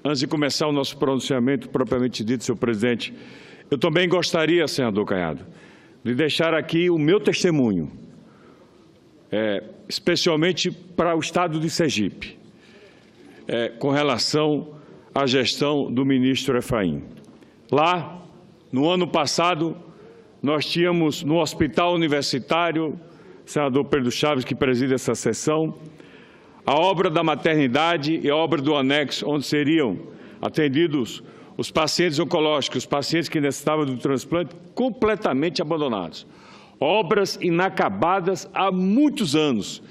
Antes de começar o nosso pronunciamento propriamente dito, senhor presidente, eu também gostaria, senador Caiado, de deixar aqui o meu testemunho, especialmente para o estado de Sergipe, com relação à gestão do ministro Efraim. Lá, no ano passado, nós tínhamos no Hospital Universitário, senador Pedro Chaves, que preside essa sessão, a obra da maternidade e a obra do anexo, onde seriam atendidos os pacientes oncológicos, os pacientes que necessitavam do transplante, completamente abandonados. Obras inacabadas há muitos anos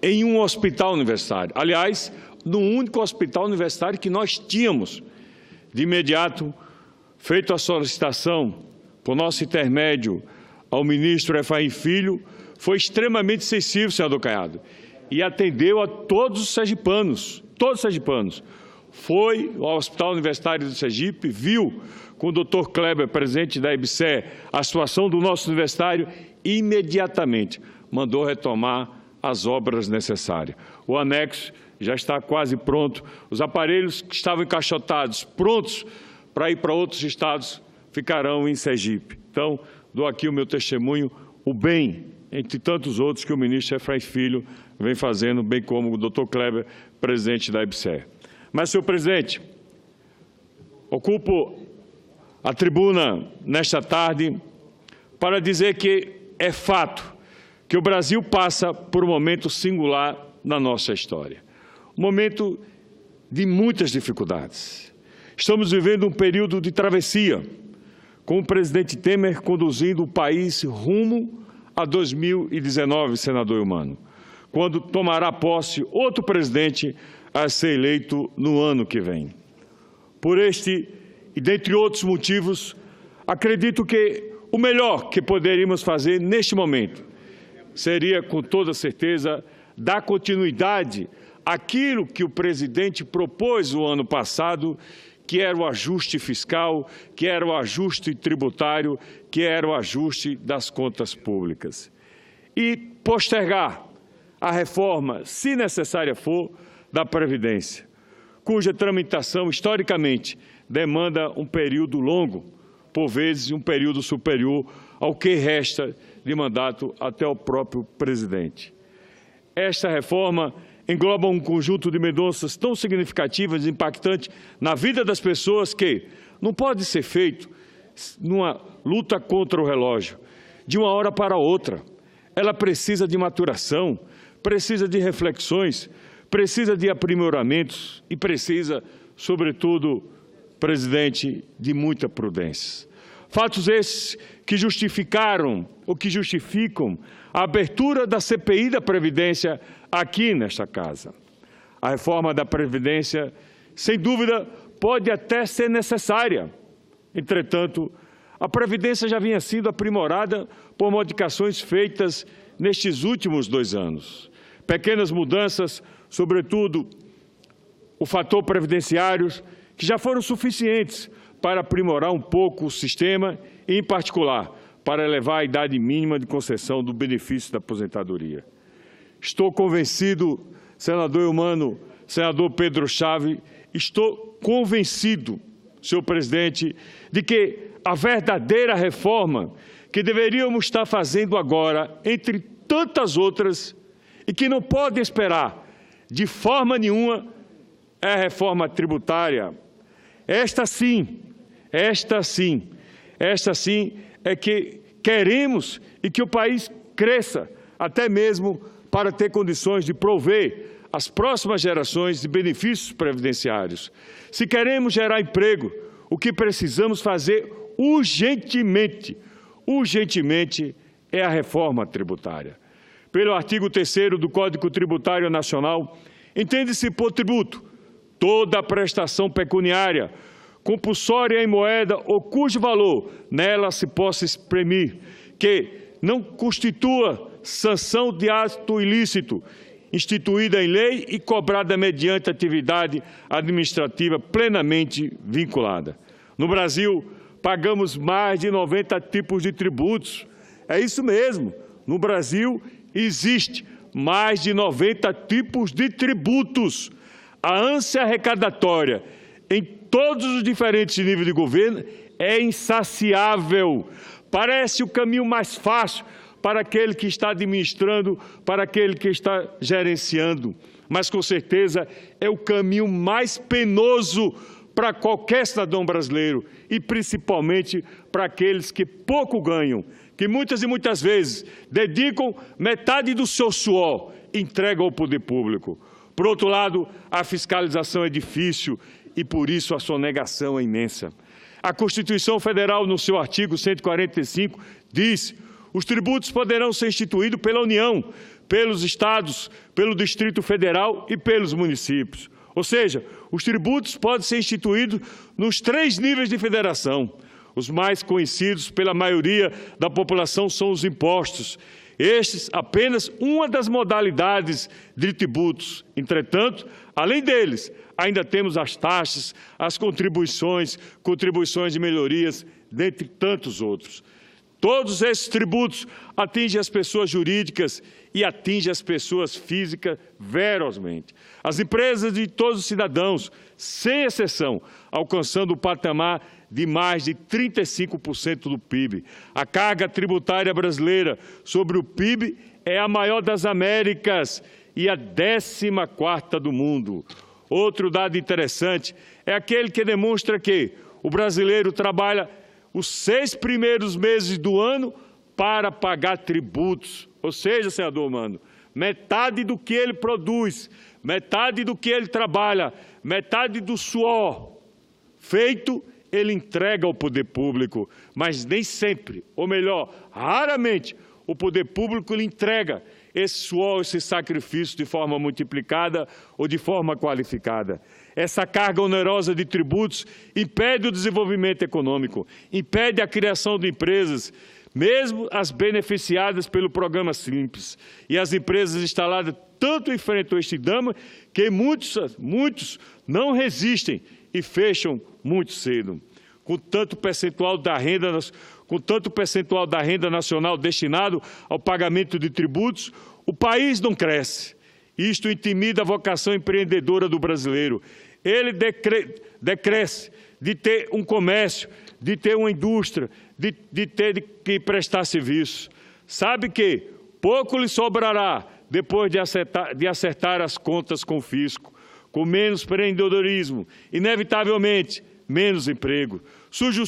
em um hospital universitário. Aliás, no único hospital universitário que nós tínhamos. De imediato, feito a solicitação por nosso intermédio ao ministro Efraim Filho, foi extremamente sensível, senador Caiado, e atendeu a todos os sergipanos, Foi ao Hospital Universitário do Sergipe, viu com o doutor Kleber, presidente da EBSER, a situação do nosso universitário e imediatamente mandou retomar as obras necessárias. O anexo já está quase pronto, os aparelhos que estavam encaixotados, prontos para ir para outros estados, ficarão em Sergipe. Então, dou aqui o meu testemunho, o bem, entre tantos outros que o ministro Efraim Filho vem fazendo, bem como o doutor Kleber, presidente da EBSER. Mas, senhor presidente, ocupo a tribuna nesta tarde para dizer que é fato que o Brasil passa por um momento singular na nossa história. Um momento de muitas dificuldades. Estamos vivendo um período de travessia, com o presidente Temer conduzindo o país rumo a 2019, senador Eumano, quando tomará posse outro presidente a ser eleito no ano que vem. Por este e dentre outros motivos, acredito que o melhor que poderíamos fazer neste momento seria, com toda certeza, dar continuidade àquilo que o presidente propôs o ano passado, que era o ajuste fiscal, que era o ajuste tributário, que era o ajuste das contas públicas. E postergar a reforma, se necessária for, da Previdência, cuja tramitação, historicamente, demanda um período longo, por vezes um período superior ao que resta de mandato até o próprio presidente. Esta reforma engloba um conjunto de mudanças tão significativas e impactantes na vida das pessoas que não pode ser feito numa luta contra o relógio, de uma hora para outra. Ela precisa de maturação, precisa de reflexões, precisa de aprimoramentos e precisa, sobretudo, presidente, de muita prudência. Fatos esses que justificaram ou que justificam a abertura da CPI da Previdência aqui nesta casa. A reforma da Previdência, sem dúvida, pode até ser necessária. Entretanto, a Previdência já vinha sendo aprimorada por modificações feitas nestes últimos 2 anos. Pequenas mudanças, sobretudo o fator previdenciário, que já foram suficientes para aprimorar um pouco o sistema e, em particular, para elevar a idade mínima de concessão do benefício da aposentadoria. Estou convencido, senador Eumano, senador Pedro Chaves, estou convencido, senhor presidente, de que a verdadeira reforma que deveríamos estar fazendo agora, entre tantas outras, e que não pode esperar de forma nenhuma, é a reforma tributária. Esta sim é que queremos e que o país cresça, até mesmo para ter condições de prover às próximas gerações de benefícios previdenciários. Se queremos gerar emprego, o que precisamos fazer urgentemente é a reforma tributária. Pelo artigo 3º do Código Tributário Nacional, entende-se por tributo toda a prestação pecuniária, compulsória em moeda ou cujo valor nela se possa exprimir, que não constitua sanção de ato ilícito, instituída em lei e cobrada mediante atividade administrativa plenamente vinculada. No Brasil, pagamos mais de 90 tipos de tributos. É isso mesmo, no Brasil existe mais de 90 tipos de tributos. A ânsia arrecadatória em todos os diferentes níveis de governo é insaciável. Parece o caminho mais fácil para aquele que está administrando, para aquele que está gerenciando, mas com certeza é o caminho mais penoso para qualquer cidadão brasileiro e principalmente para aqueles que pouco ganham, que muitas e muitas vezes dedicam metade do seu suor e entregam ao poder público. Por outro lado, a fiscalização é difícil e por isso a sonegação é imensa. A Constituição Federal, no seu artigo 145, diz: os tributos poderão ser instituídos pela União, pelos estados, pelo Distrito Federal e pelos municípios. Ou seja, os tributos podem ser instituídos nos 3 níveis de federação. Os mais conhecidos pela maioria da população são os impostos. Estes apenas uma das modalidades de tributos. Entretanto, além deles, ainda temos as taxas, as contribuições de melhorias, dentre tantos outros. Todos esses tributos atingem as pessoas jurídicas e atingem as pessoas físicas ferozmente. As empresas de todos os cidadãos, sem exceção, alcançando o patamar de mais de 35% do PIB. A carga tributária brasileira sobre o PIB é a maior das Américas e a 14ª do mundo. Outro dado interessante é aquele que demonstra que o brasileiro trabalha os 6 primeiros meses do ano para pagar tributos. Ou seja, senador Mano, metade do que ele produz, metade do que ele trabalha, metade do suor feito, ele entrega ao poder público. Mas nem sempre, ou melhor, raramente, o poder público lhe entrega esse suor, esse sacrifício de forma multiplicada ou de forma qualificada. Essa carga onerosa de tributos impede o desenvolvimento econômico, impede a criação de empresas, mesmo as beneficiadas pelo programa Simples. E as empresas instaladas tanto enfrentam este drama que muitos não resistem e fecham muito cedo. Com tanto percentual da renda nacional destinado ao pagamento de tributos, o país não cresce. Isto intimida a vocação empreendedora do brasileiro. Ele decresce de ter um comércio, de ter uma indústria, de ter que prestar serviço. Sabe que pouco lhe sobrará depois de acertar as contas com o fisco. Com menos empreendedorismo, inevitavelmente, menos emprego. Surge o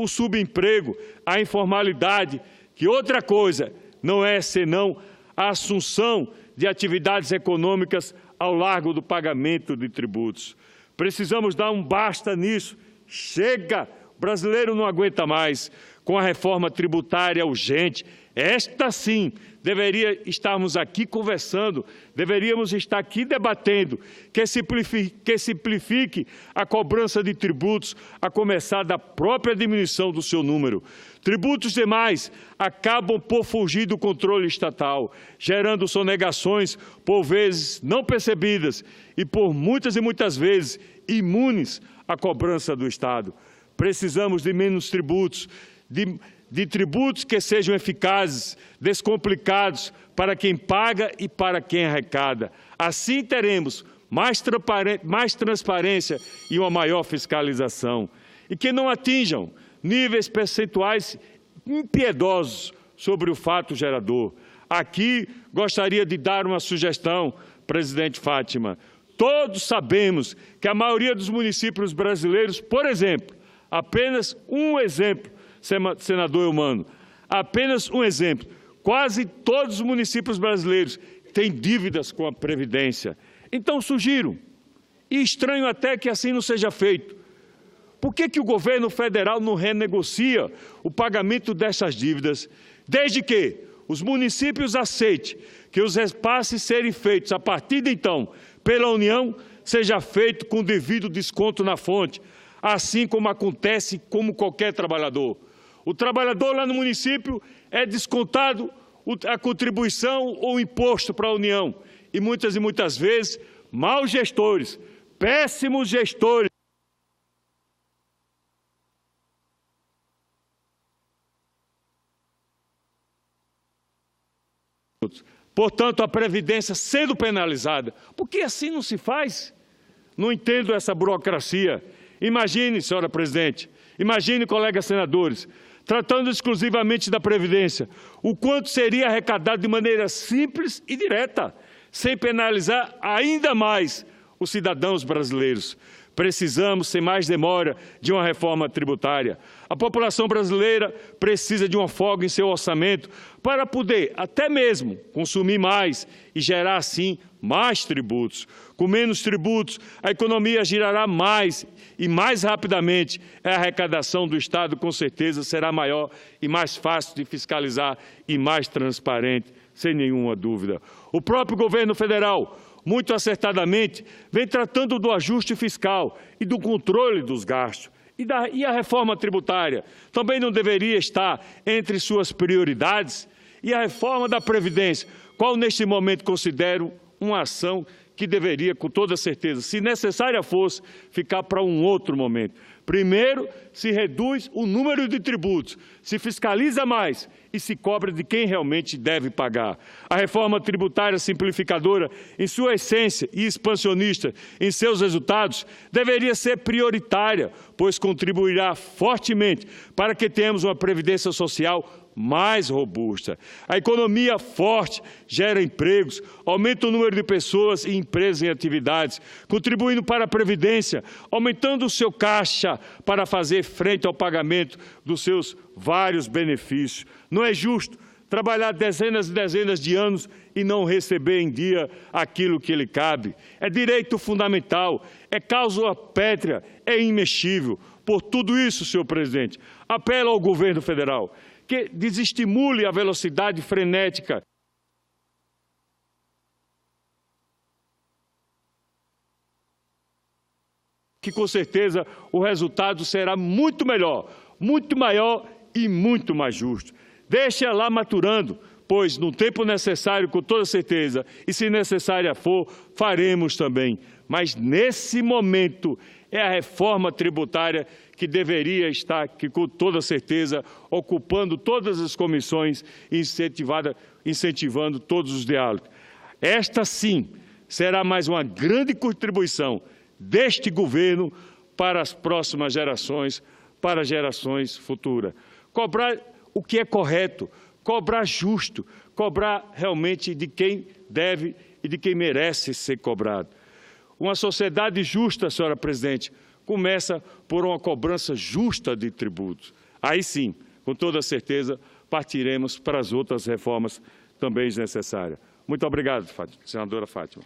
subemprego, a informalidade, que outra coisa não é senão a assunção de atividades econômicas ao largo do pagamento de tributos. Precisamos dar um basta nisso. Chega! O brasileiro não aguenta mais. Com a reforma tributária urgente, esta sim, estarmos aqui conversando, deveríamos estar aqui debatendo, que simplifique a cobrança de tributos, a começar da própria diminuição do seu número. Tributos demais acabam por fugir do controle estatal, gerando sonegações, por vezes não percebidas e por muitas e muitas vezes imunes à cobrança do Estado. Precisamos de menos tributos, de tributos que sejam eficazes, descomplicados para quem paga e para quem arrecada. Assim teremos mais transparência e uma maior fiscalização. E que não atinjam níveis percentuais impiedosos sobre o fato gerador. Aqui gostaria de dar uma sugestão, presidente Fátima. Todos sabemos que a maioria dos municípios brasileiros, por exemplo, apenas um exemplo, senador Eumano, apenas um exemplo, quase todos os municípios brasileiros têm dívidas com a Previdência. Então sugiro, e estranho até que assim não seja feito, por que o governo federal não renegocia o pagamento dessas dívidas, desde que os municípios aceitem que os repasses serem feitos a partir de então pela União, seja feito com devido desconto na fonte, assim como acontece com qualquer trabalhador. O trabalhador lá no município é descontado a contribuição ou o imposto para a União. E muitas vezes, maus gestores, péssimos gestores, portanto, a Previdência sendo penalizada. Por que assim não se faz? Não entendo essa burocracia. Imagine, senhora presidente, imagine, colegas senadores, tratando exclusivamente da Previdência, o quanto seria arrecadado de maneira simples e direta, sem penalizar ainda mais os cidadãos brasileiros. Precisamos, sem mais demora, de uma reforma tributária. A população brasileira precisa de uma folga em seu orçamento para poder, até mesmo, consumir mais e gerar, assim, mais tributos. Com menos tributos, a economia girará mais e mais rapidamente. A arrecadação do Estado, com certeza, será maior e mais fácil de fiscalizar e mais transparente, sem nenhuma dúvida. O próprio governo federal, muito acertadamente, vem tratando do ajuste fiscal e do controle dos gastos. E a reforma tributária também não deveria estar entre suas prioridades? E a reforma da Previdência, qual neste momento considero uma ação que deveria, com toda certeza, se necessária fosse, ficar para um outro momento. Primeiro, se reduz o número de tributos, se fiscaliza mais e se cobra de quem realmente deve pagar. A reforma tributária simplificadora, em sua essência e expansionista em seus resultados, deveria ser prioritária, pois contribuirá fortemente para que tenhamos uma previdência social mais robusta. A economia forte gera empregos, aumenta o número de pessoas e empresas em atividades, contribuindo para a Previdência, aumentando o seu caixa para fazer frente ao pagamento dos seus vários benefícios. Não é justo trabalhar dezenas e dezenas de anos e não receber em dia aquilo que lhe cabe. É direito fundamental, é cláusula pétrea, é imexível. Por tudo isso, senhor presidente, apelo ao governo federal que desestimule a velocidade frenética que, com certeza, o resultado será muito melhor, muito maior e muito mais justo. Deixe lá maturando, pois, no tempo necessário, com toda certeza, e se necessária for, faremos também. Mas, nesse momento, é a reforma tributária que deveria estar, que, com toda certeza, ocupando todas as comissões e incentivando todos os diálogos. Esta, sim, será mais uma grande contribuição deste governo para as próximas gerações, para gerações futuras. Cobrar o que é correto, cobrar justo, cobrar realmente de quem deve e de quem merece ser cobrado. Uma sociedade justa, senhora presidente, começa por uma cobrança justa de tributos. Aí sim, com toda certeza, partiremos para as outras reformas também necessárias. Muito obrigado, senadora Fátima.